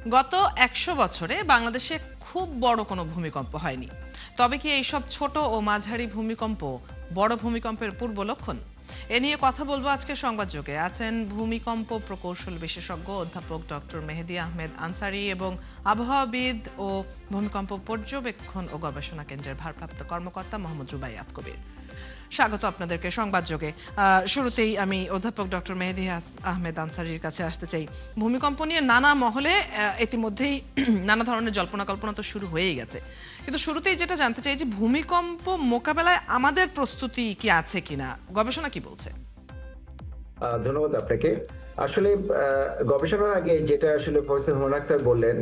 গত ১০০ বছরে বাংলাদেশে খুব বড় কোনো ভূমিকম্প হয়নি। তবে কি এইসব ছোট ও মাঝারি ভূমিকম্প বড় ভূমিকম্পের পূর্ব লক্ষণ? এ নিয়ে কথা বলবো আজকে সংবাদযোগে। আছেন ভূমিকম্প প্রকৌশল বিশেষজ্ঞ অধ্যাপক ডক্টর মেহেদী আহমেদ আনসারী এবং আবহাওয়াবিদ ও ভূমিকম্প পর্যবেক্ষণ ও গবেষণা কেন্দ্রের ভারপ্রাপ্ত কর্মকর্তা মোহাম্মদ রুবাইয়াত কবির। স্বাগত আপনাদেরকে সংবাদযোগে। শুরুতেই আমি অধ্যাপক ডক্টর মেহেদী আহমেদ আনসারীর কাছে আসতে চাই। ভূমিকম্প নিয়ে নানা মহলে ইতিমধ্যেই নানা ধরনের জল্পনা কল্পনা তো শুরু হয়েই গেছে, কিন্তু শুরুতেই যেটা জানতে চাই যে ভূমিকম্প মোকাবেলায় আমাদের প্রস্তুতি কি আছে কিনা, গবেষণা কি বলছে? ধন্যবাদ আপনাকে। আসলে গবেষণার আগে যেটা আসলে প্রফেসর হুমায়ুন আখতার বললেন,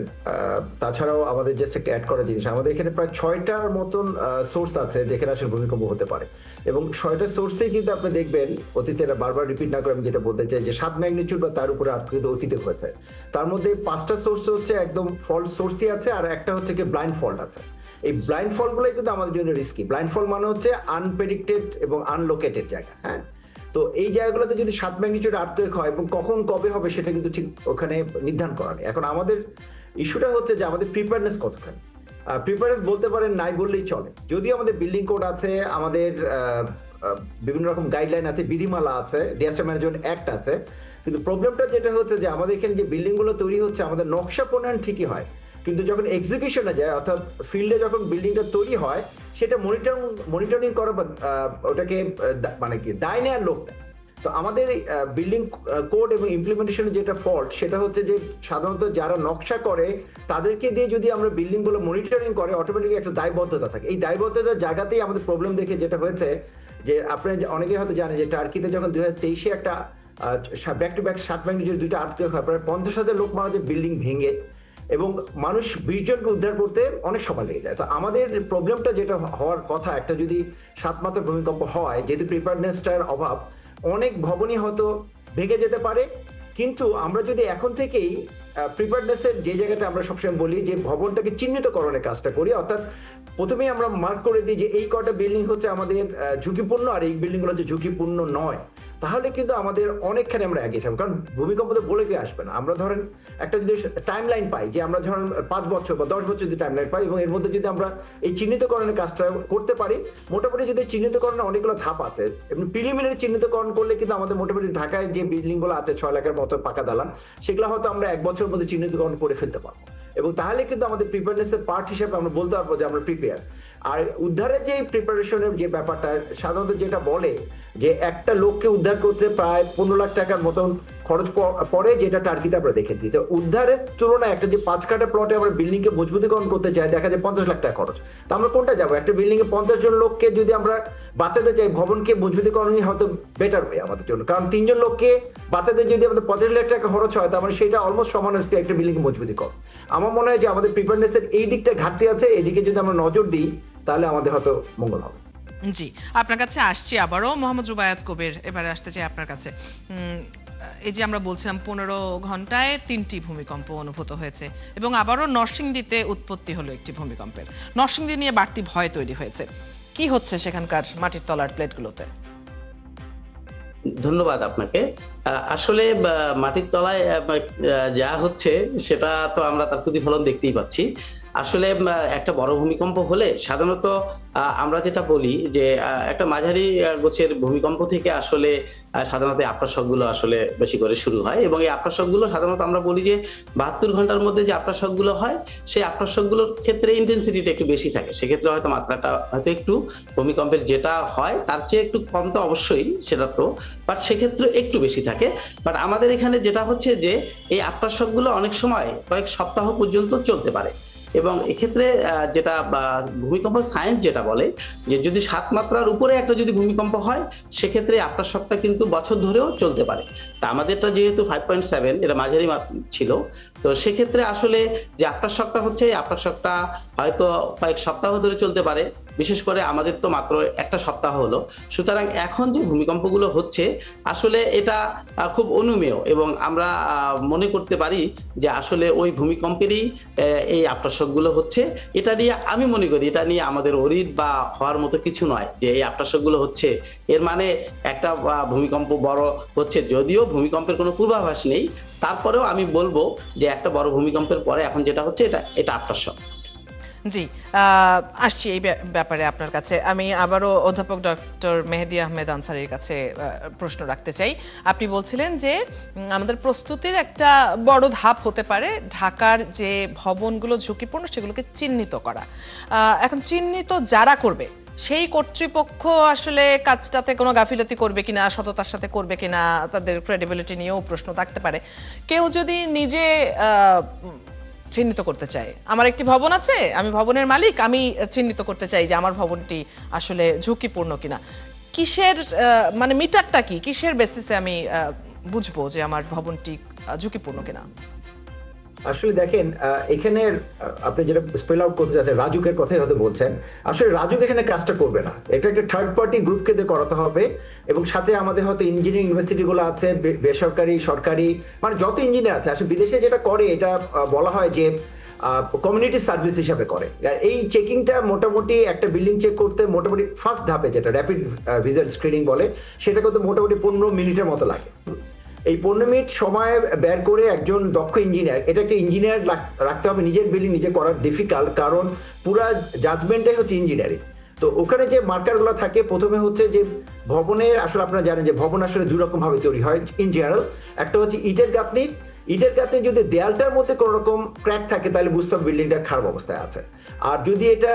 তাছাড়াও আমাদের জাস্ট একটা অ্যাড করা জিনিস, আমাদের এখানে প্রায় 6টার মতন সোর্স আছে যেখানে আসলে ভূমিকম্প হতে পারে, এবং 6টা সোর্সেই কিন্তু আপনি দেখবেন অতীতে, বারবার রিপিট না করে আমি যেটা বলতে চাই, যে 7 ম্যাগনিটিউড বা তার উপরে কিন্তু অতীতে হয়েছে। তার মধ্যে 5টা সোর্স হচ্ছে একদম ফল্ট সোর্সই আছে, আর একটা হচ্ছে কি ব্লাইন্ড ফল্ট আছে। এই ব্লাইন্ড ফল্ট গুলোই কিন্তু আমাদের জন্য রিস্কি। ব্লাইন্ড ফল্ট মানে হচ্ছে আনপ্রেডিক্টেড এবং আনলোকেটেড জায়গা। হ্যাঁ, তো এই জায়গাগুলোতে যদি 7 ম্যাগনিটিউড আর্থকোয়েক হয় এবং কখন কবে হবে সেটা কিন্তু ঠিক ওখানে নির্ধারণ করা নেই। এখন আমাদের ইস্যুটা হচ্ছে যে আমাদের প্রিপেয়ারনেস কতখানি। প্রিপেয়ারনেস বলতে পারেন নাই বললেই চলে। যদিও আমাদের বিল্ডিং কোড আছে, আমাদের বিভিন্ন রকম গাইডলাইন আছে, বিধিমালা আছে, ডিজাস্টার ম্যানেজমেন্ট অ্যাক্ট আছে, কিন্তু প্রবলেমটা যেটা হচ্ছে যে আমাদের এখানে যে বিল্ডিং গুলো তৈরি হচ্ছে, আমাদের নকশা প্রণয়ন ঠিকই হয়, কিন্তু যখন এক্সিকিউশনে যায়, অর্থাৎ ফিল্ডে যখন বিল্ডিংটা তৈরি হয়, সেটা মনিটরিং করা বা ওটাকে মানে কি দায় নেওয়ার লোক নেই। তো আমাদের বিল্ডিং কোড এবং ইমপ্লিমেন্টেশনের যেটা ফল্ট, সেটা হচ্ছে যে সাধারণত যারা নকশা করে তাদেরকে দিয়ে যদি আমরা বিল্ডিং গুলো মনিটরিং করে, অটোমেটিক একটা দায়বদ্ধতা থাকে। এই দায়বদ্ধতার জায়গাতেই আমাদের প্রবলেম দেখে যেটা হয়েছে, যে আপনারা অনেকে হয়তো জানেন যে টার্কিতে যখন 2023-এ একটা ব্যাক টু ব্যাক 7 ম্যাগনিটিউড 2টা আর্থকোয়েক হয়, প্রায় 50,000 লোক মারা যায়, বিল্ডিং ভেঙে, এবং মানুষ 20 জনকে উদ্ধার করতে অনেক সময় লেগে যায়। তো আমাদের প্রবলেমটা যেটা হওয়ার কথা, একটা যদি 7 মাত্রার ভূমিকম্প হয়, যেহেতু প্রিপেয়ারনেসটার অভাব, অনেক ভবনই হয়তো ভেঙে যেতে পারে। কিন্তু আমরা যদি এখন থেকেই প্রিপেয়ারনেসের যে জায়গাটা আমরা সবসময় বলি যে ভবনটাকে চিহ্নিতকরণের কাজটা করি, অর্থাৎ প্রথমেই আমরা মার্ক করে দিই যে এই কটা বিল্ডিং হচ্ছে আমাদের ঝুঁকিপূর্ণ, আর এই বিল্ডিংগুলো হচ্ছে ঝুঁকিপূর্ণ নয়, তাহলে কিন্তু আমাদের অনেকখানি আমরা এগিয়ে থাকবো। কারণ ভূমিকম্প তো বলে কেউ আসবে না। আমরা ধরেন একটা যদি টাইম লাইন পাই, যে আমরা ধরেন 5 বছর বা 10 বছর যদি টাইম লাইন পাই, এবং এর মধ্যে যদি আমরা এই চিহ্নিতকরণের কাজটা করতে পারি, মোটামুটি যদি চিহ্নিতকরণের অনেকগুলো ধাপ আছে, এবং প্রিলিমিনারি চিহ্নিতকরণ করলে কিন্তু আমাদের মোটামুটি ঢাকায় যে বিল্ডিংগুলো আছে 6 লাখের মতো পাকা দালান, সেগুলো হয়তো আমরা 1 বছরের মধ্যে চিহ্নিতকরণ করে ফেলতে পারবো, এবং তাহলে কিন্তু আমাদের প্রিপেয়ারনেসের পার্ট হিসেবে আমরা বলতে পারবো যে আমরা প্রিপেয়ার। আর উদ্ধারের যে প্রিপারেশনের যে ব্যাপারটা, সাধারণত যেটা বলে যে একটা লোককে উদ্ধার করতে প্রায় 15 লাখ টাকার মতন খরচ পড়ে, যেটা টার্কিতে আমরা দেখেছি। তো উদ্ধারের তুলনায় একটা যে 5 কাঠা প্লটে আমরা বিল্ডিং কে মজবুতীকরণ করতে চাই, দেখা যায় 50 লাখ টাকা খরচ। তো আমরা কোনটা যাবো? একটা বিল্ডিং এ 50 জন লোককে যদি আমরা বাঁচাতে চাই, ভবনকে মজবুতীকরণই হয়তো বেটার ওয়ে আমাদের জন্য। কারণ 3 জন লোককে বাঁচাতে যদি আমাদের 50 লাখ টাকা খরচ হয়, তার মানে সেটা অলমোস্ট সমান হচ্ছে একটা বিল্ডিং কে মজবুতীকরণ। আমার মনে হয় যে আমাদের প্রিপেয়ারনেসের এই দিকটা ঘাটতি আছে, এদিকে যদি আমরা নজর দিই তাহলে আমাদের হয়তো মঙ্গল হবে। জি, আপনার কাছে আসছি আবারও মোহাম্মদ রুবাইয়াত কবির, এবারে আসতে চাই আপনার কাছে। এই যে আমরা বলছিলাম 15 ঘন্টায় 3টি ভূমিকম্প অনুভূত হয়েছে, এবং আবারও নরসিংদীতে উৎপত্তি হলো একটি ভূমিকম্পের। নরসিংদী নিয়ে বাড়তি ভয় তৈরি হয়েছে। কি হচ্ছে সেখানকার মাটির তলার প্লেটগুলোতে? ধন্যবাদ আপনাকে। আসলে মাটির তলায় যা হচ্ছে সেটা তো আমরা তার প্রতিফলন দেখতেই পাচ্ছি। আসলে একটা বড় ভূমিকম্প হলে সাধারণত আমরা যেটা বলি যে একটা মাঝারি গোছের ভূমিকম্প থেকে আসলে সাধারণত আফটারশকগুলো আসলে বেশি করে শুরু হয়, এবং এই আফটারশকগুলো সাধারণত আমরা বলি যে 72 ঘন্টার মধ্যে যে আফটারশকগুলো হয়, সেই আফটারশকগুলোর ক্ষেত্রে ইন্টেন্সিটিটা একটু বেশি থাকে। সেক্ষেত্রে হয়তো মাত্রাটা হয়তো একটু ভূমিকম্পের যেটা হয় তার চেয়ে একটু কম, তো অবশ্যই সেটা তো, বাট সেক্ষেত্রে একটু বেশি থাকে। বাট আমাদের এখানে যেটা হচ্ছে যে এই আফটারশকগুলো অনেক সময় কয়েক সপ্তাহ পর্যন্ত চলতে পারে, এবং এক্ষেত্রে যেটা ভূমিকম্প সায়েন্স যেটা বলে যে যদি 7 মাত্রার উপরে একটা যদি ভূমিকম্প হয়, সেক্ষেত্রে আফটারশকটা কিন্তু বছর ধরেও চলতে পারে। তা আমাদেরটা যেহেতু 5.7, এটা মাঝারি ছিল, তো সেক্ষেত্রে আসলে যে আফটারশকটা হচ্ছে, এই আফটারশকটা হয়তো কয়েক সপ্তাহ ধরে চলতে পারে। বিশেষ করে আমাদের তো মাত্র একটা সপ্তাহ হলো, সুতরাং এখন যে ভূমিকম্পগুলো হচ্ছে আসলে এটা খুব অনুমেয়, এবং আমরা মনে করতে পারি যে আসলে ওই ভূমিকম্পেরই এই আফটারশকগুলো হচ্ছে। এটা নিয়ে আমি মনে করি এটা নিয়ে আমাদের অরিড বা হওয়ার মতো কিছু নয়, যে এই আফটারশকগুলো হচ্ছে এর মানে একটা ভূমিকম্প বড় হচ্ছে। যদিও ভূমিকম্পের কোনো পূর্বাভাস নেই, তারপরেও আমি বলবো যে একটা বড় ভূমিকম্পের পরে এখন যেটা হচ্ছে এটা আফটার শক। জি, আসছি এই ব্যাপারে আপনার কাছে। আমি আবারও অধ্যাপক ডক্টর মেহেদী আহমেদ আনসারীর কাছে প্রশ্ন রাখতে চাই। আপনি বলছিলেন যে আমাদের প্রস্তুতির একটা বড় ধাপ হতে পারে ঢাকার যে ভবনগুলো ঝুঁকিপূর্ণ সেগুলোকে চিহ্নিত করা। এখন চিহ্নিত যারা করবে সেই কর্তৃপক্ষ আসলে কাজটাতে কোনো গাফিলতি করবে কিনা, সততার সাথে করবে কিনা, তাদের ক্রেডিবিলিটি নিয়েও প্রশ্ন থাকতে পারে। কেউ যদি নিজে চিহ্নিত করতে চায়, আমার একটি ভবন আছে, আমি ভবনের মালিক, আমি চিহ্নিত করতে চাই যে আমার ভবনটি আসলে ঝুঁকিপূর্ণ কিনা, কিসের মানে মিটারটা কি, কিসের বেসিসে আমি বুঝবো যে আমার ভবনটি ঝুঁকিপূর্ণ কিনা? আসলে দেখেন, এখানে আপনি যেটা স্পেল আউট করতে চাচ্ছেন, রাজুকের কথাই হয়তো বলছেন। আসলে রাজুক এখানে কাজটা করবে না, এটা একটা থার্ড পার্টি গ্রুপকে দিয়ে করাতে হবে। এবং সাথে আমাদের হয়তো ইঞ্জিনিয়ারিং ইউনিভার্সিটিগুলো আছে, বেসরকারি সরকারি, মানে যত ইঞ্জিনিয়ার আছে। আসলে বিদেশে যেটা করে, এটা বলা হয় যে কমিউনিটি সার্ভিস হিসাবে করে। এই চেকিংটা মোটামুটি একটা বিল্ডিং চেক করতে মোটামুটি ফার্স্ট ধাপে, যেটা র্যাপিড ভিজার স্ক্রিনিং বলে, সেটা করতে মোটামুটি 15 মিনিটের মতো লাগে। এই 15 মিনিট সময় বের করে একজন দক্ষ ইঞ্জিনিয়ার, এটা একটা ইঞ্জিনিয়ার রাখতে হবে। নিজের বিল্ডিং নিজে করা ডিফিকাল্ট, কারণ পুরা জাজমেন্টটাই হচ্ছে ইঞ্জিনিয়ারিং। তো ওখানে যে মার্কারগুলো থাকে, প্রথমে হচ্ছে যে ভবনের, আসলে আপনারা জানেন যে ভবন আসলে দুই রকম ভাবে তৈরি হয় ইন জেনারেল। একটা হচ্ছে ইটের গাঁথনি যদি দেয়ালটার মধ্যে কোনো রকম ক্র্যাক থাকে তাহলে বুঝতে হবে বিল্ডিংটা খারাপ অবস্থায় আছে। আর যদি এটা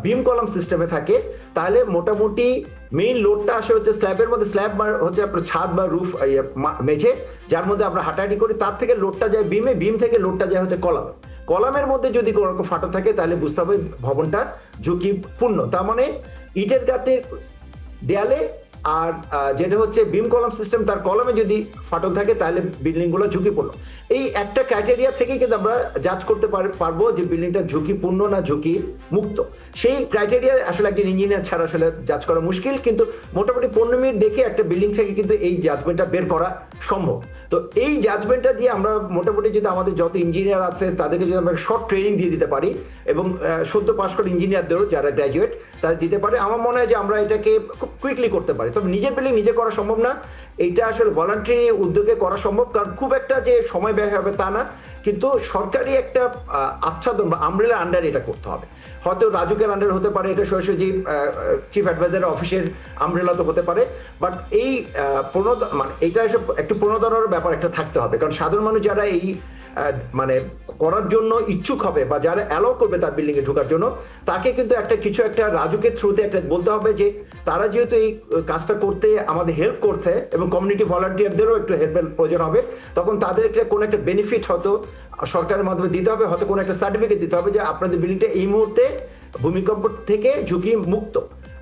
বিম কলাম সিস্টেমে থাকে তাহলে মোটামুটি মেইন লোডটা আসে হচ্ছে স্ল্যাবের মধ্যে। স্ল্যাব হচ্ছে আপনার ছাদ বা রুফ, মেঝে, যার মধ্যে আমরা হাঁটাহাঁটি করি, তার থেকে লোডটা যায় বিমে, বিম থেকে লোডটা যায় হচ্ছে কলামে। কলামের মধ্যে যদি কোনো রকম ফাটল থাকে তাহলে বুঝতে হবে ভবনটা ঝুঁকিপূর্ণ। তার মানে ইটের গাঁথনির দেয়ালে আর যেটা হচ্ছে বিম কলাম সিস্টেম, তার কলামে যদি ফাটল থাকে তাহলে বিল্ডিংগুলো ঝুঁকিপূর্ণ। এই একটা ক্রাইটেরিয়া থেকে কিন্তু আমরা জাজ করতে পারবো যে বিল্ডিংটা ঝুঁকিপূর্ণ না ঝুঁকি মুক্ত। সেই ক্রাইটেরিয়া আসলে একজন ইঞ্জিনিয়ার ছাড়া আসলে জাজ করা মুশকিল, কিন্তু মোটামুটি 15 মিনিট দেখে একটা বিল্ডিং থেকে কিন্তু এই জাজমেন্টটা বের করা সম্ভব। তো এই জাজমেন্টটা দিয়ে আমরা মোটামুটি যদি আমাদের যত ইঞ্জিনিয়ার আছে তাদেরকে যদি আমরা শর্ট ট্রেনিং দিয়ে দিতে পারি, এবং সদ্য পাস করা ইঞ্জিনিয়ারদেরও যারা গ্র্যাজুয়েট তারা দিতে পারে, আমার মনে হয় যে আমরা এটাকে খুব কুইকলি করতে পারি। তবে নিজের বিল্ডিং নিজে করা সম্ভব না, এটা আসলে ভলান্টারি উদ্যোগে করা সম্ভব, কারণ খুব একটা যে সময় ব্যয় হবে তা না, কিন্তু সরকারি একটা আচ্ছাদন বা আমব্রেলার আন্ডারে এটা করতে হবে। হয়তো রাজুকের আন্ডার হতে পারে, এটা সরাসরি চিফ অ্যাডভাইজার অফিসের আমব্রেলা তো হতে পারে, বাট এই মানে এটা একটু প্রণোদনার ব্যাপার একটা থাকতে হবে। কারণ সাধারণ মানুষ যারা এই মানে করার জন্য ইচ্ছুক হবে বা যারা অ্যালাউ করবে তার বিল্ডিং এ ঢোকার জন্য, তাকে কিন্তু কিছু একটা রাজুকের থ্রুতে একটা বলতে হবে যে তারা যেহেতু এই কাজটা করতে আমাদের হেল্প করছে এবং কমিউনিটি ভলান্টিয়ারদেরও একটু হেল্পের প্রয়োজন হবে, তখন তাদেরকে কোনো একটা বেনিফিট হয়তো সরকারের মাধ্যমে দিতে হবে, হয়তো কোনো একটা সার্টিফিকেট দিতে হবে যে আপনাদের বিল্ডিংটা এই মুহূর্তে ভূমিকম্প থেকে ঝুঁকি মুক্ত।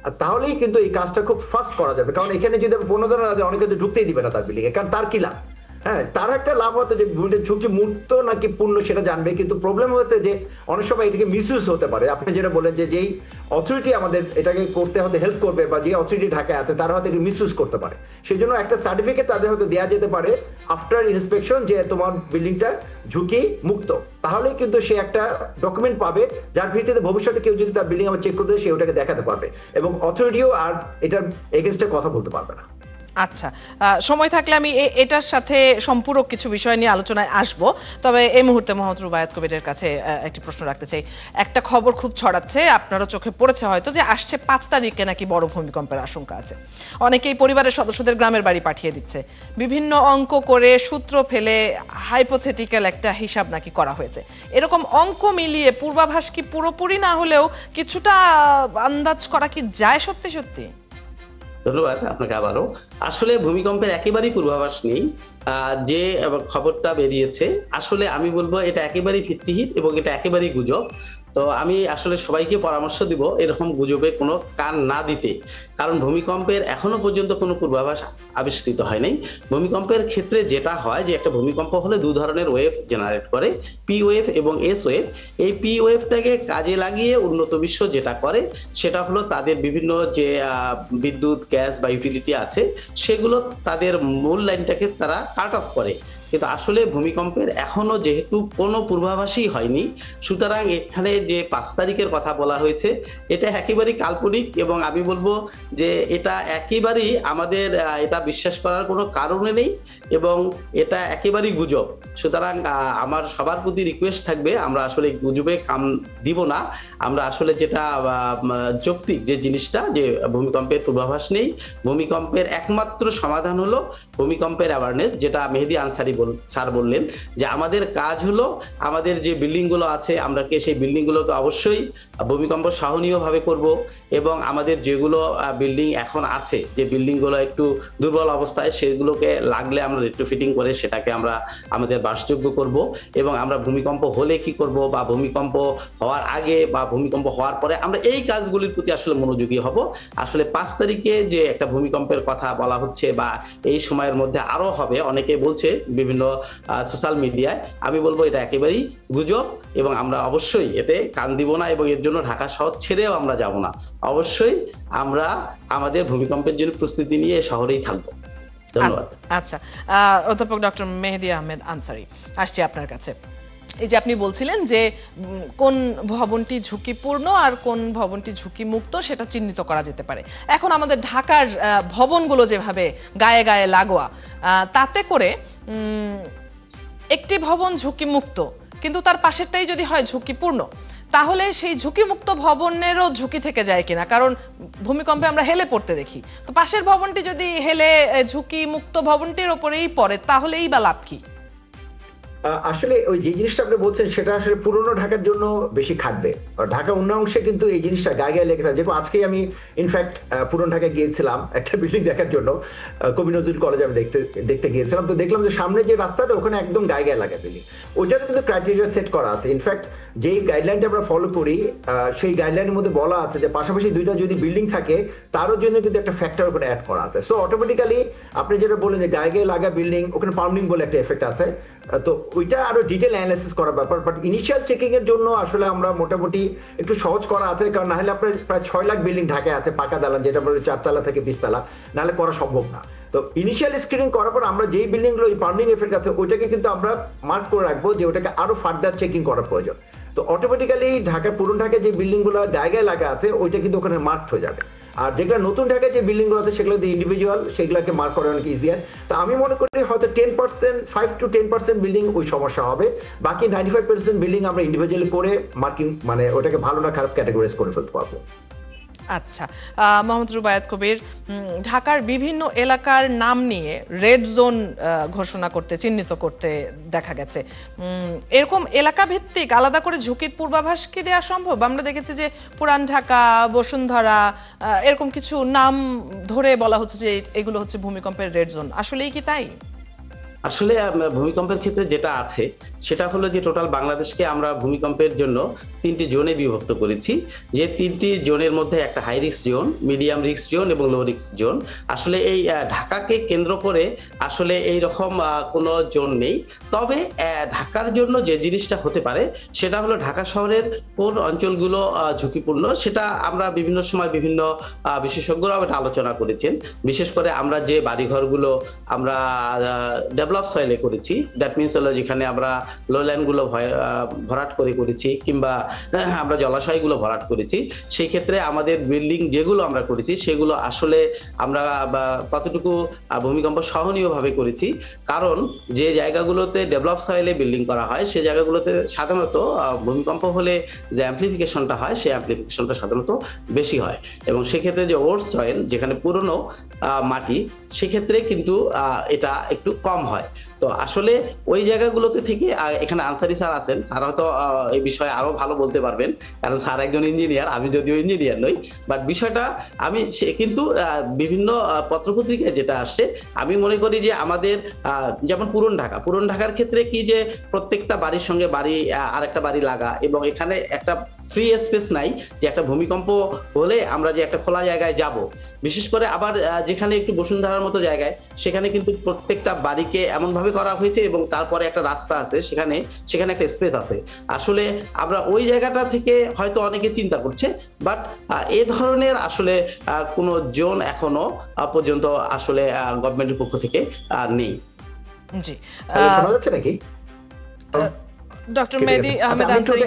আর তাহলেই কিন্তু এই কাজটা খুব ফাস্ট করা যাবে। কারণ এখানে যদি প্রণোদনা দেয়, অনেকে তো ঢুকতেই দিবে না তার বিল্ডিং এ, কারণ তার কি লাভ? হ্যাঁ, তার একটা লাভ হতো যে ঝুঁকি মুক্ত নাকি পূর্ণ সেটা জানবে, কিন্তু প্রবলেম হতে যে অনেক সময় এটাকে মিসইউজ হতে পারে। আপনি যেটা বলেন যে যেই অথরিটি আমাদের এটাকে করতে হতে হেল্প করবে বা যে অথরিটি ঢাকায় আছে তারা হয়তো এটা মিসইউজ করতে পারে। সেই জন্য একটা সার্টিফিকেট তাদের হয়তো দেওয়া যেতে পারে আফটার ইন্সপেকশন যে তোমার বিল্ডিংটা ঝুঁকি মুক্ত। তাহলে কিন্তু সে একটা ডকুমেন্ট পাবে যার ভিত্তিতে ভবিষ্যতে কেউ যদি তার বিল্ডিং আমার চেক করতে সে ওটাকে দেখাতে পারবে, এবং অথরিটিও আর এটার এগেনস্টে কথা বলতে পারবে না। আচ্ছা, সময় থাকলে আমি এটার সাথে সম্পূরক কিছু বিষয় নিয়ে আলোচনায় আসব। তবে এই মুহূর্তে মোহাম্মদ রুবায়েত কবিরের কাছে একটি প্রশ্ন রাখতে চাই। একটা খবর খুব ছড়াচ্ছে, আপনারও চোখে পড়েছে হয়তো, যে আসছে 5 তারিখে নাকি বড় ভূমিকম্পের আশঙ্কা আছে। অনেকেই পরিবারের সদস্যদের গ্রামের বাড়ি পাঠিয়ে দিচ্ছে, বিভিন্ন অঙ্ক করে সূত্র ফেলে হাইপোথেটিক্যাল একটা হিসাব নাকি করা হয়েছে। এরকম অঙ্ক মিলিয়ে পূর্বাভাস কি পুরোপুরি না হলেও কিছুটা আন্দাজ করা কি যায় সত্যি সত্যি? ধন্যবাদ আপনাকে আবারও। আসলে ভূমিকম্পের একেবারেই পূর্বাভাস নেই। যে খবরটা বেরিয়েছে আসলে আমি বলবো এটা একেবারেই ভিত্তিহীন এবং এটা একেবারেই গুজব। তো আমি আসলে সবাইকে পরামর্শ দিব এরকম গুজবে কোনো কান না দিতে, কারণ ভূমিকম্পের এখনো পর্যন্ত কোনো পূর্বাভাস আবিষ্কৃত হয় নাই। ভূমিকম্পের ক্ষেত্রে যেটা হয় যে একটা ভূমিকম্প হলে 2 ধরনের ওয়েভ জেনারেট করে, পি ওয়েভ এবং এস ওয়েভ। এই পি ওয়েভটাকে কাজে লাগিয়ে উন্নত বিশ্ব যেটা করে সেটা হলো তাদের বিভিন্ন যে বিদ্যুৎ, গ্যাস বা ইউটিলিটি আছে সেগুলো তাদের মূল লাইনটাকে তারা কাট অফ করে। কিন্তু আসলে ভূমিকম্পের এখনো যেহেতু কোনো পূর্বাভাসই হয়নি, সুতরাং এখানে যে 5 তারিখের কথা বলা হয়েছে এটা একেবারেই কাল্পনিক, এবং আমি বলবো যে এটা একেবারেই আমাদের এটা বিশ্বাস করার কোনো কারণে নেই, এবং এটা একেবারেই গুজব। সুতরাং আমার সবার প্রতি রিকোয়েস্ট থাকবে, আমরা আসলে গুজবে কাম দিব না। আমরা আসলে যেটা যৌক্তিক যে জিনিসটা, যে ভূমিকম্পের পূর্বাভাস নেই, ভূমিকম্পের একমাত্র সমাধান হলো ভূমিকম্পের অ্যাওয়ারনেস, যেটা মেহেদী আনসারী স্যার বললেন যে আমাদের কাজ হলো আমাদের যে বিল্ডিংগুলো আছে আমরা সেই বিল্ডিংগুলোকে অবশ্যই ভূমিকম্প সহনীয়ভাবে করব, এবং আমাদের যেগুলো বিল্ডিং এখন আছে, যে বিল্ডিংগুলো একটু দুর্বল অবস্থায়, সেগুলোকে লাগলে আমরা রেট্রোফিটিং করে সেটাকে আমরা আমাদের বাসযোগ্য করব, এবং আমরা ভূমিকম্প হলে কি করব, বা ভূমিকম্প হওয়ার আগে বা ভূমিকম্প হওয়ার পরে আমরা এই কাজগুলির প্রতি আসলে মনোযোগী হব। আসলে 5 তারিখে যে একটা ভূমিকম্পের কথা বলা হচ্ছে বা এই সময়ের মধ্যে আরো হবে, অনেকে বলছে বিভিন্ন সোশ্যাল মিডিয়ায়, আমি বলবো এটা একেবারেই গুজব, এবং আমরা অবশ্যই এতে কান দিব না, এবং এর জন্য ঢাকা শহর ছেড়েও আমরা যাব না। অবশ্যই আমরা আমাদের ভূমিকম্পের জন্য প্রস্তুতি নিয়ে শহরেই থাকবো। ধন্যবাদ। আচ্ছা, অধ্যাপক ডক্টর মেহেদী আহমেদ আনসারী, আসছি আপনার কাছে। এই যে আপনি বলছিলেন যে কোন ভবনটি ঝুঁকিপূর্ণ আর কোন ভবনটি ঝুঁকি মুক্ত সেটা চিহ্নিত করা যেতে পারে। এখন আমাদের ঢাকার ভবনগুলো যেভাবে গায়ে গায়ে লাগোয়া, তাতে করে একটি ভবন ঝুঁকিমুক্ত কিন্তু তার পাশেরটাই যদি হয় ঝুঁকিপূর্ণ, তাহলে সেই ঝুঁকিমুক্ত ভবনেরও ঝুঁকি থেকে যায় কিনা? কারণ ভূমিকম্পে আমরা হেলে পড়তে দেখি, তো পাশের ভবনটি যদি হেলে ঝুঁকিমুক্ত ভবনটির ওপরেই পড়ে তাহলেই বা লাভ কি? আসলে ওই যে জিনিসটা আপনি বলছেন সেটা আসলে পুরনো ঢাকার জন্য বেশি খাটবে। ঢাকা অন্য অংশে কিন্তু এই জিনিসটা গায়ে গায়ে লেগে থাকে। যেরকম আজকেই আমি ইনফ্যাক্ট পুরনো ঢাকায় গিয়েছিলাম একটা বিল্ডিং দেখার জন্য, কবি নজরুল কলেজে আমি দেখতে গিয়েছিলাম। তো দেখলাম যে সামনে যে রাস্তাটা ওখানে একদম গায়ে গায়ে লাগা বিল্ডিং, ওইটারও কিন্তু ক্রাইটেরিয়া সেট করা আছে। ইনফ্যাক্ট যেই গাইডলাইনটা আমরা ফলো করি সেই গাইডলাইনের মধ্যে বলা আছে যে পাশাপাশি দুইটা যদি বিল্ডিং থাকে তারও জন্য কিন্তু একটা ফ্যাক্টর ওখানে অ্যাড করা আছে। সো অটোমেটিক্যালি আপনি যেটা বললেন যে গায়ে গায়ে লাগা বিল্ডিং, ওখানে পাউন্ডিং বলে একটা এফেক্ট আছে, তো ওইটা আরো ডিটেল অ্যানালাইসিস করার ব্যাপার। বাট ইনিশিয়াল চেকিং এর জন্য আসলে আমরা মোটামুটি একটু সহজ করা আছে, কারণ না হলে আপনার প্রায় 6 লাখ বিল্ডিং ঢাকায় আছে পাকা দালান, যেটা বলে 4 তলা থেকে 20 তলা, নাহলে করা সম্ভব না। তো ইনিশিয়াল স্ক্রিনিং করার পর আমরা যেই বিল্ডিংগুলো ওই পাউন্ডিং এফেক্ট আছে ওইটাকে কিন্তু আমরা মার্ক করে রাখবো যে ওটাকে আরো ফার্দার চেকিং করার প্রয়োজন। তো অটোমেটিক্যালি পুরনো ঢাকায় যে বিল্ডিংগুলো গায়ে গায়ে লাগা আছে ওইটা কিন্তু ওখানে মার্ক হয়ে যাবে। আর যেগুলো নতুন ঢাকায় যে বিল্ডিংগুলো আছে সেগুলো ইন্ডিভিজুয়াল, সেগুলোকে মার্ক করা অনেক ইজিয়ার। তো আমি মনে করি হয়তো 10%, 5 to 10% বিল্ডিং ওই সমস্যা হবে, বাকি 95% বিল্ডিং আমরা ইন্ডিভিজুয়ালি করে মার্কিং, মানে ওটাকে ভালো না খারাপ ক্যাটাগরাইজ করে ফেলতে পারবো। আচ্ছা, মোহাম্মদ রুবায়েত কবির, ঢাকার বিভিন্ন এলাকার নাম নিয়ে রেড জোন ঘোষণা করতে, চিহ্নিত করতে দেখা গেছে। এরকম এলাকা ভিত্তিক আলাদা করে ঝুঁকির পূর্বাভাস কি দেওয়া সম্ভব? আমরা দেখেছি যে পুরান ঢাকা, বসুন্ধরা, এরকম কিছু নাম ধরে বলা হচ্ছে যে এগুলো হচ্ছে ভূমিকম্পের রেড জোন। আসলেই কি তাই? আসলে ভূমিকম্পের ক্ষেত্রে যেটা আছে সেটা হলো যে টোটাল বাংলাদেশকে আমরা ভূমিকম্পের জন্য 3টি জোনে বিভক্ত করেছি। যে 3টি জোনের মধ্যে একটা high risk zone, medium risk zone এবং লো রিস্ক জোন। আসলে এই ঢাকাকে কেন্দ্র করে আসলে এই রকম কোনো জোন নেই। তবে ঢাকার জন্য যে জিনিসটা হতে পারে সেটা হলো ঢাকা শহরের কোন অঞ্চলগুলো ঝুঁকিপূর্ণ, সেটা আমরা বিভিন্ন সময় বিভিন্ন বিশেষজ্ঞরাও এটা আলোচনা করেছেন। বিশেষ করে আমরা যে বাড়িঘরগুলো আমরা ডেভেলপ সয়েলে করেছি, দ্যাট মিনস হলো যেখানে আমরা লোল্যান্ডগুলো ভরাট করেছি কিংবা আমরা জলাশয়গুলো ভরাট করেছি, সেই ক্ষেত্রে আমাদের বিল্ডিং যেগুলো আমরা করেছি সেগুলো আসলে আমরা কতটুকু ভূমিকম্প সহনীয়ভাবে করেছি। কারণ যে জায়গাগুলোতে ডেভেলপ সয়েলে বিল্ডিং করা হয় সেই জায়গাগুলোতে সাধারণত ভূমিকম্প হলে যে অ্যাম্পলিফিকেশনটা হয় সেই অ্যাম্পলিফিকেশনটা সাধারণত বেশি হয়, এবং সেক্ষেত্রে যে ওল্ড সয়েল যেখানে পুরনো মাটি সেক্ষেত্রে কিন্তু এটা একটু কম হয়। তো আসলে ওই জায়গাগুলোতে থেকে এখানে আনসারী স্যার আছেন, স্যার হয়তো এই বিষয়ে আরো ভালো বলতে পারবেন, কারণ স্যার একজন ইঞ্জিনিয়ার, আমি যদিও ইঞ্জিনিয়ার নই। বাট বিষয়টা আমি কিন্তু বিভিন্ন পত্রপত্রিকায় যেটা আসছে, আমি মনে করি যে আমাদের যেমন পুরন ঢাকার ক্ষেত্রে কি যে প্রত্যেকটা বাড়ির সঙ্গে বাড়ি আরেকটা বাড়ি লাগা, এবং এখানে একটা ফ্রি স্পেস নাই যে একটা ভূমিকম্প হলে আমরা যে একটা খোলা জায়গায় যাব। বিশেষ করে আবার যেখানে একটু বসুন্ধরার মতো জায়গায় সেখানে কিন্তু প্রত্যেকটা বাড়িকে এমনভাবে করা হয়েছে এবং তারপরে একটা রাস্তা আছে, সেখানে একটা স্পেস আছে। আসলে আমরা ওই জায়গাটা থেকে হয়তো অনেকে চিন্তা করছে, বাট এ ধরনের আসলে কোনো জোন এখনো পর্যন্ত আসলে গভর্নমেন্টের পক্ষ থেকে নেই। জি, শোনা যাচ্ছে নাকি? ডক্টর মেহেদী আহমেদ আনসারী,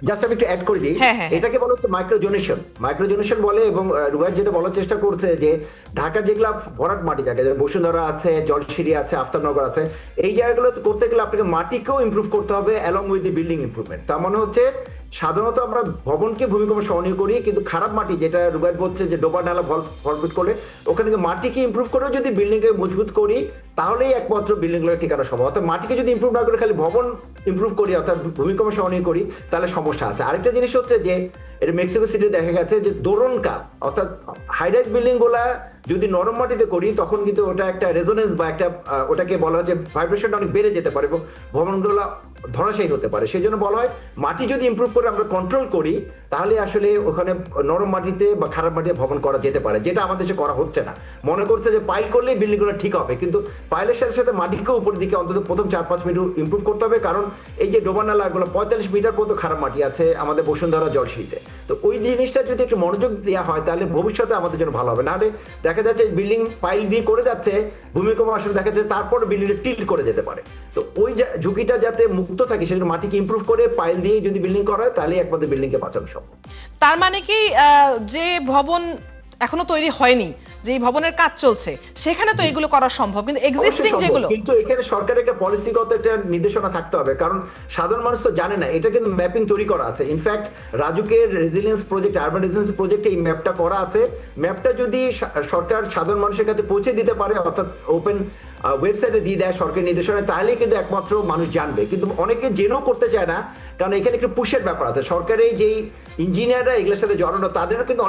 জাস্ট আমি একটু অ্যাড করে দিই, হ্যাঁ, হ্যাঁ, এটাকে বলা হচ্ছে মাইক্রোজোনেশন বলে। এবং রুবাইয়াত যেটা বলার চেষ্টা করছে যে ঢাকার যেগুলা ভরাট মাটি জায়গা, যেমন বসুন্ধরা আছে, জলশিরি আছে, আফতাবনগর আছে, এই জায়গাগুলো করতে গেলে আপনাকে মাটিকেও ইমপ্রুভ করতে হবে along with the building improvement. তার মানে হচ্ছে সাধারণত আমরা ভবনকে ভূমিকম্প সহনীয় করি, কিন্তু খারাপ মাটি যেটা রুবাইয়াত বলছে যে ডোবা নালা ভরপুর করলে ওখানে মাটিকে ইমপ্রুভ করেও যদি বিল্ডিংটাকে মজবুত করি তাহলেই একমাত্র বিল্ডিংগুলো ঠিকানা সম্ভব। অর্থাৎ মাটিকে যদি ইমপ্রুভ না করে খালি ভবন ইমপ্রুভ করি, অর্থাৎ ভূমিকম্প সহনীয় করি, তাহলে সমস্যা আছে। আরেকটা জিনিস হচ্ছে যে এটা মেক্সিকো সিটি দেখা গেছে যে দোরন কাপ, অর্থাৎ হাইরাইজ বিল্ডিং গুলা যদি নরম মাটিতে করি তখন কিন্তু ওটা একটা রেজোনেন্স বা একটা ওটাকে বলা হয় যে ভাইব্রেশনটা অনেক বেড়ে যেতে পারে এবং ভবনগুলো ধরাশায়ী হতে পারে। সেই জন্য বলা হয় মাটি যদি ইমপ্রুভ করে আমরা কন্ট্রোল করি তাহলে আসলে ওখানে নরম মাটিতে বা খারাপ মাটিতে ভবন করা যেতে পারে, যেটা আমাদের দেশে করা হচ্ছে না। মনে করছে যে পাইল করলেই বিল্ডিংগুলো ঠিক হবে, কিন্তু পাইলের সাথে সাথে মাটিকেও উপরের দিকে অন্তত প্রথম 4-5 মিটার ইমপ্রুভ করতে হবে। কারণ এই যে ডোবা নালাগুলো 45 মিটার পর্যন্ত খারাপ মাটি আছে আমাদের বসুন্ধরা জলশিরিতে। তো ওই জিনিসটা যদি একটু মনোযোগ দেওয়া হয় তাহলে ভবিষ্যতে আমাদের জন্য ভালো হবে। নাহলে দেখা যাচ্ছে বিল্ডিং পাইল দিয়ে করে যাচ্ছে, ভূমিকম্প আসলে দেখা যাচ্ছে তারপর বিল্ডিংটা টিল্ট করে যেতে পারে। তো ওই ঝুঁকিটা যাতে মুক্ত থাকে সেজন্য মাটিকে ইমপ্রুভ করে পাইল দিয়ে যদি বিল্ডিং করা হয় তাহলে একমাত্র বিল্ডিংকে বাঁচানো সম্ভব। তার মানে কি যে ভবন এখনো তৈরি হয়নি, যে ভবনের কাজ চলছে, সেখানে তো এগুলো করা সম্ভব, কিন্তু এক্সিস্টিং যেগুলো, কিন্তু এখানে সরকারের একটা পলিসিগত একটা নির্দেশনা থাকতে হবে। কারণ সাধারণ মানুষ তো জানে না, এটা কিন্তু ম্যাপিং তৈরি করা আছে। ইনফ্যাক্ট রাজুকের রেজিলিয়েন্স প্রজেক্ট, আরবান রেজিলিয়েন্স প্রজেক্টে এই ম্যাপটা করা আছে। ম্যাপটা যদি সরকার সাধারণ মানুষের কাছে পৌঁছে দিতে পারে, অর্থাৎ ওপেন ওয়েবসাইটে দিয়ে দেয় সরকারি নির্দেশনা, তাহলেই কিন্তু একমাত্র মানুষ জানবে। কিন্তু অনেকে জেনেও করতে চায় না, কারণ এখানে একটু পুশের ব্যাপার আছে। সরকারের যেই ইঞ্জিনিয়াররা এগুলোর সাথে জড়ানো তাদেরও কিন্তু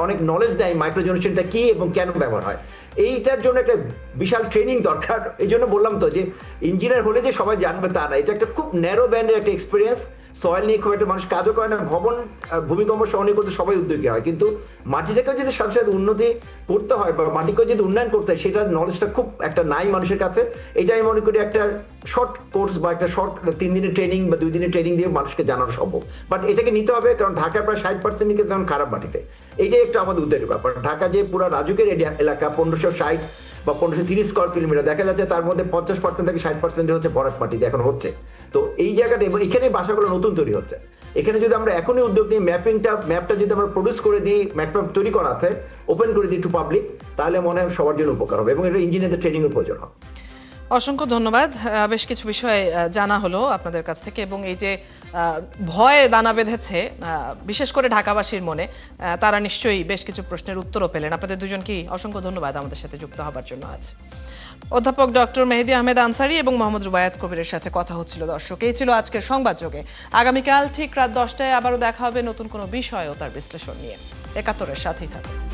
অনেক নলেজ দেয় মাইক্রোজোনেশনটা কি এবং কেন ব্যবহার হয়। এইটার জন্য একটা বিশাল ট্রেনিং দরকার। এই জন্য বললাম তো যে ইঞ্জিনিয়ার হলে যে সবাই জানবে তা না, এটা একটা খুব ন্যারো ব্যান্ডের একটা এক্সপিরিয়েন্স। সয়েল নিয়ে খুব একটা মানুষ কাজও করে না, ভবন ভূমিকম্প সহনীয় করতে সবাই উদ্যোগী হয়, কিন্তু মাটিটাকেও যদি সাথে সাথে উন্নতি করতে হয় বা মাটিকেও যদি উন্নয়ন করতে হয় সেটার নলেজটা খুব একটা নাই মানুষের কাছে। এটা আমি মনে করি একটা শর্ট কোর্স বা একটা শর্ট 3 দিনের ট্রেনিং বা 2 দিনের ট্রেনিং দিয়ে মানুষকে জানানো সম্ভব। বাট এটাকে নিতে হবে, কারণ ঢাকার প্রায় 60% কিন্তু এখন খারাপ মাটিতে। এইটাই একটা আমাদের উদ্যোগের ব্যাপার। ঢাকা যে পুরো রাজুকের এলাকা 1560 বা 1530 স্কয়ার কিলোমিটার, দেখা যাচ্ছে তার মধ্যে 50% থেকে 60% হচ্ছে ভরাট মাটিতে এখন হচ্ছে। তো এই জায়গাটা এবং এখানে বাসাগুলো নতুন তৈরি হচ্ছে। এখানে যদি আমরা এখনই উদ্যোগ নিই, ম্যাপটা যদি আমরা প্রডিউস করে দিই, ম্যাপটা তৈরি করা আছে, ওপেন করে দিই টু পাবলিক, তাহলে মনে হয় সবার জন্য উপকার হবে এবং এটা ইঞ্জিনিয়ারদের ট্রেনিংয়ের প্রয়োজন হবে। অসংখ্য ধন্যবাদ। বেশ কিছু বিষয় জানা হলো আপনাদের কাছ থেকে, এবং এই যে ভয় দানা বেঁধেছে বিশেষ করে ঢাকাবাসীর মনে, তারা নিশ্চয়ই বেশ কিছু প্রশ্নের উত্তরও পেলেন। আপনাদের দুজনকেই অসংখ্য ধন্যবাদ আমাদের সাথে যুক্ত হবার জন্য। আজ অধ্যাপক ডক্টর মেহেদী আহমেদ আনসারী এবং মোহাম্মদ রুবায়াত কবিরের সাথে কথা হচ্ছিল। দর্শক, এই ছিল আজকের সংবাদযোগে। আগামীকাল ঠিক রাত 10টায় আবারও দেখা হবে নতুন কোনো বিষয় ও তার বিশ্লেষণ নিয়ে। ৭১-এর সাথেই থাকুন।